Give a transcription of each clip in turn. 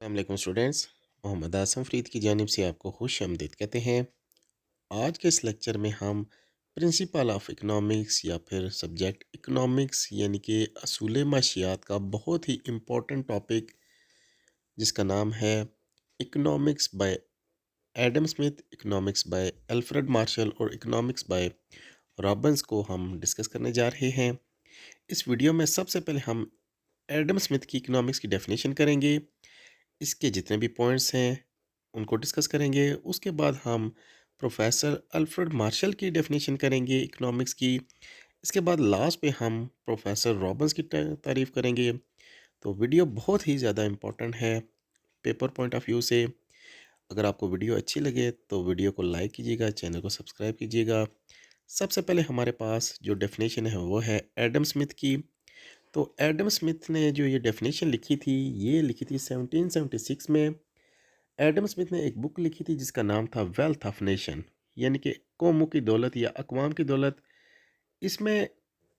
अस्सलाम स्टूडेंट्स। मोहम्मद आसम फरीद की जानिब से आपको खुश आमदीद कहते हैं। आज के इस लेक्चर में हम प्रिंसिपल ऑफ इकनॉमिक्स या फिर सब्जेक्ट इकनॉमिक्स यानी कि असूल माशियात का बहुत ही इम्पोर्टेंट टॉपिक जिसका नाम है economics by Adam Smith, economics by Alfred Marshall और इकनॉमिक्स बाय रॉबिन्स को हम डिस्कस करने जा रहे हैं। इस वीडियो में सबसे पहले हम एडम स्मिथ की इकनॉमिक्स की डेफिनेशन करेंगे। इसके जितने भी पॉइंट्स हैं उनको डिस्कस करेंगे। उसके बाद हम प्रोफेसर अल्फ्रेड मार्शल की डेफिनेशन करेंगे इकोनॉमिक्स की। इसके बाद लास्ट पे हम प्रोफेसर रॉबिन्स की तारीफ़ करेंगे। तो वीडियो बहुत ही ज़्यादा इम्पोर्टेंट है पेपर पॉइंट ऑफ व्यू से। अगर आपको वीडियो अच्छी लगे तो वीडियो को लाइक कीजिएगा, चैनल को सब्सक्राइब कीजिएगा। सबसे पहले हमारे पास जो डेफिनेशन है वो है एडम स्मिथ की। तो एडम स्मिथ ने जो ये डेफिनेशन लिखी थी, ये लिखी थी 1776 में। एडम स्मिथ ने एक बुक लिखी थी जिसका नाम था वेल्थ ऑफ नेशन, यानी कि कौमों की दौलत या अकवाम की दौलत। इसमें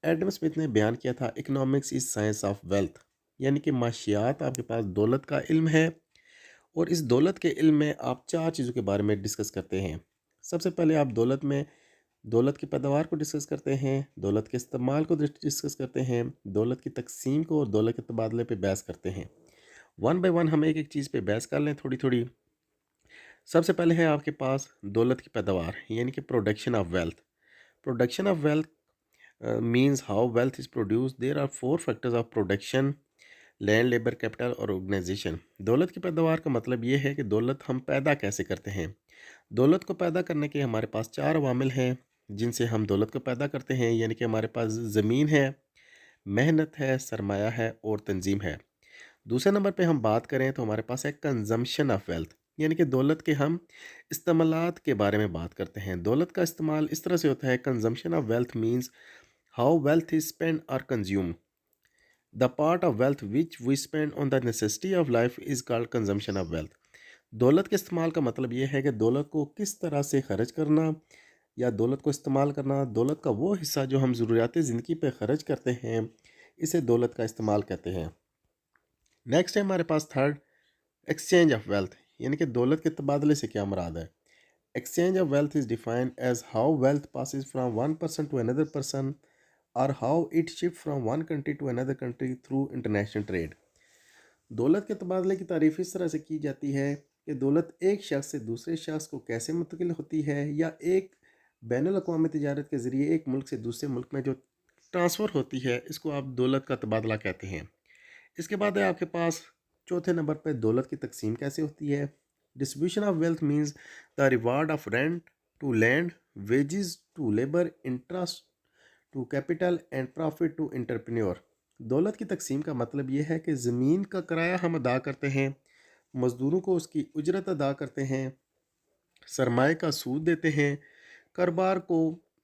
एडम स्मिथ ने बयान किया था economics is science of wealth, यानी कि माशियात आपके पास दौलत का इल्म है। और इस दौलत के इल्म में आप चार चीज़ों के बारे में डिस्कस करते हैं। सबसे पहले आप दौलत की पैदावार को डिस्कस करते हैं, दौलत के इस्तेमाल को डिस्कस करते हैं, दौलत की तकसीम को और दौलत के तबादले पे बहस करते हैं। वन बाय वन हम एक एक चीज़ पे बहस कर लें थोड़ी थोड़ी। सबसे पहले है आपके पास दौलत की पैदावार यानी कि production of wealth. Production of wealth means how wealth is produce. There are four factors of production: land, labour, capital और ऑर्गेनाइजेशन। दौलत की पैदावार का मतलब ये है कि दौलत हम पैदा कैसे करते हैं। दौलत को पैदा करने के हमारे पास चार अवामिल हैं जिनसे हम दौलत को पैदा करते हैं, यानी कि हमारे पास ज़मीन है, मेहनत है, सरमाया है और तंजीम है। दूसरे नंबर पे हम बात करें तो हमारे पास है कंजम्पशन ऑफ वेल्थ, यानी कि दौलत के हम इस्तेमालात के बारे में बात करते हैं। दौलत का इस्तेमाल इस तरह से होता है, consumption of wealth means how wealth is spend और consume. The part of wealth which we spend on the necessity of life is called consumption of wealth. दौलत के इस्तेमाल का मतलब ये है कि दौलत को किस तरह से खर्च करना या दौलत को इस्तेमाल करना। दौलत का वो हिस्सा जो हम ज़रूरियात ज़िंदगी पे खर्च करते हैं, इसे दौलत का इस्तेमाल कहते हैं। नेक्स्ट है हमारे पास थर्ड, एक्सचेंज ऑफ वेल्थ, यानी कि दौलत के तबादले से क्या मुराद है। Exchange of wealth is defined as how wealth passes from one person to another person और how it shift from one country to another country through international trade. दौलत के तबादले की तारीफ इस तरह से की जाती है कि दौलत एक शख्स से दूसरे शख्स को कैसे मुंतकिल होती है, या एक बैनुल अक़वामी तिजारत के ज़रिए एक मुल्क से दूसरे मुल्क में जो ट्रांसफ़र होती है, इसको आप दौलत का तबादला कहते हैं। इसके बाद है आपके पास चौथे नंबर पर दौलत की तकसीम कैसे होती है। Distribution of wealth means the reward of rent to land, wages to labour, interest to capital and profit to entrepreneur. दौलत की तकसीम का मतलब यह है कि ज़मीन का किराया हम अदा करते हैं, मज़दूरों को उसकी उजरत अदा करते हैं, सरमाए का सूद देते हैं, कारोबार को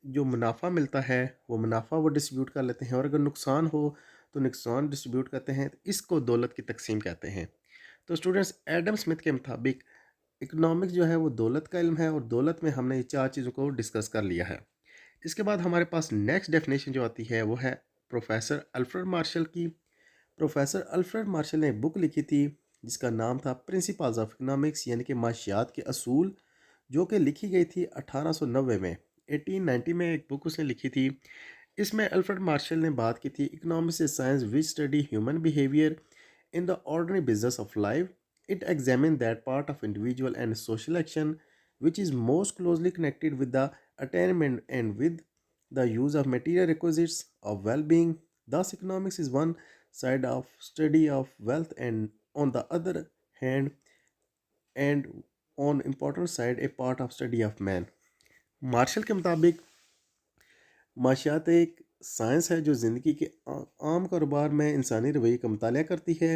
जो मुनाफा मिलता है वो मुनाफा वो डिस्ट्रीब्यूट कर लेते हैं, और अगर नुकसान हो तो नुकसान डिस्ट्रीब्यूट करते हैं। तो इसको दौलत की तकसीम कहते हैं। तो स्टूडेंट्स, एडम स्मिथ के मुताबिक इकोनॉमिक्स जो है वो दौलत का इल्म है, और दौलत में हमने ये चार चीज़ों को डिस्कस कर लिया है। इसके बाद हमारे पास नेक्स्ट डेफिनेशन जो आती है वो है प्रोफेसर अल्फ्रेड मार्शल की। प्रोफेसर अल्फ्रेड मार्शल ने एक बुक लिखी थी जिसका नाम था प्रिंसिपल्स ऑफ इकोनॉमिक्स, यानी कि माशियात के असूल, जो कि लिखी गई थी 1890 में। 1890 में एक बुक उसने लिखी थी। इसमें अल्फ्रेड मार्शल ने बात की थी economics is science which study human behaviour in the ordinary business of life. It examine that part of individual and social action which is most closely connected with the attainment and with the use of material requisites of well-being. Thus, economics is one side of study of wealth, and on the other hand, and on important side, a part of study of man. Marshall के मुताबिक माशियात एक science है जो ज़िंदगी के आम कारोबार में इंसानी रवैये का मुताला करती है।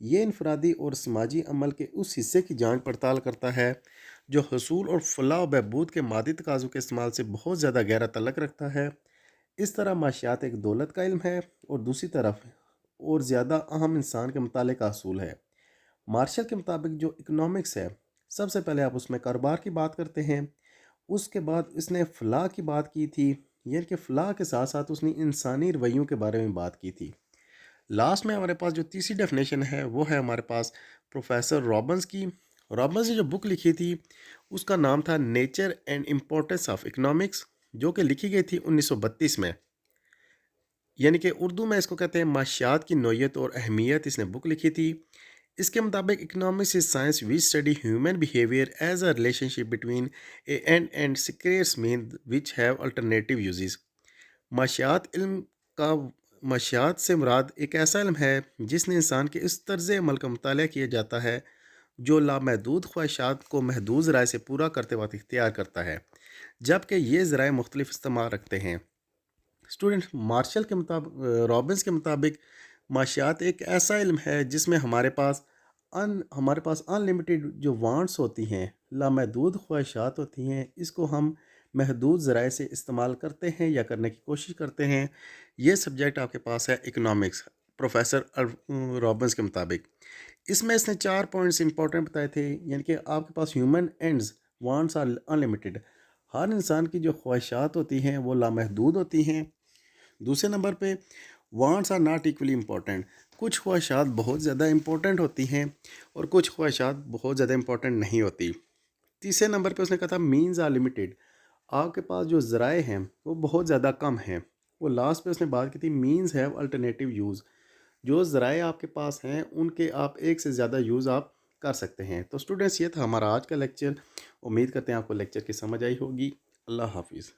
ये इनफरादी और समाजी अमल के उस हिस्से की जांच पड़ताल करता है जो हसूल और फलाह व बहबूद के मादी तकाज़ों के इस्तेमाल से बहुत ज़्यादा गहरा तल्लक रखता है। इस तरह माशियात एक दौलत का इल्म है, और दूसरी तरफ और ज़्यादा अहम इंसान के मुताले का असूल है। मार्शल के मुताबिक जो इकनॉमिक्स है, सबसे पहले आप उसमें कारोबार की बात करते हैं, उसके बाद इसने फ़लाह की बात की थी, यानी कि फ़लाह के साथ साथ उसने इंसानी रवैयों के बारे में बात की थी। लास्ट में हमारे पास जो तीसरी डेफिनेशन है वो है हमारे पास प्रोफेसर रॉबन्स की। रॉबन्स ने जो बुक लिखी थी उसका नाम था nature and importance of economics, जो कि लिखी गई थी 1932 में। यानी कि उर्दू में इसको कहते हैं माशियात की नोयत और अहमियत, इसने बुक लिखी थी। इसके मुताबिक economics is science which study human behaviour as a relationship between a and secrets mean which have alternative uses. माशियात इल्म का माशियात से मुराद एक ऐसा इल्म है जिसने इंसान के इस तर्ज अमल का मुताला किया जाता है जो लामहदूद ख्वाहिशात को महदूद ज़राए से पूरा करते वक्त इख्तियार करता है, जबकि ये ज़राए मुख्तलिफ इस्तेमाल रखते हैं। स्टूडेंट मार्शल के मुताबिक, रॉबिन्स के मुताबिक माशियात एक ऐसा इल्म है जिसमें हमारे पास अनलिमिटेड जो वांट्स होती हैं, लामहदूद ख्वाहिशात होती हैं, इसको हम महदूद ज़राए से इस्तेमाल करते हैं या करने की कोशिश करते हैं। ये सब्जेक्ट आपके पास है इकोनॉमिक्स, प्रोफेसर रॉबिन्स के मुताबिक। इसमें इसने 4 पॉइंट्स इंपॉर्टेंट बताए थे, यानी कि आपके पास human ends wants are unlimited. हर इंसान की जो ख्वाहिशात होती हैं वो लामहदूद होती हैं। दूसरे नंबर पे wants are not equally important. कुछ ख्वाहिशात बहुत ज़्यादा इम्पोर्टेंट होती हैं और कुछ ख्वाहिशात बहुत ज़्यादा इम्पोर्टेंट नहीं होती। तीसरे नंबर पे उसने कहा था मीन्स आर लिमिटेड। आपके पास जो ज़राए हैं वो बहुत ज़्यादा कम हैं। वो लास्ट पे उसने बात की थी मीन्स हैव अल्टरनेटिव यूज़। जो ज़राए आपके पास हैं उनके आप एक से ज़्यादा यूज़ आप कर सकते हैं। तो स्टूडेंट्स, ये था हमारा आज का लेक्चर। उम्मीद करते हैं आपको लेक्चर की समझ आई होगी। अल्लाह हाफिज़।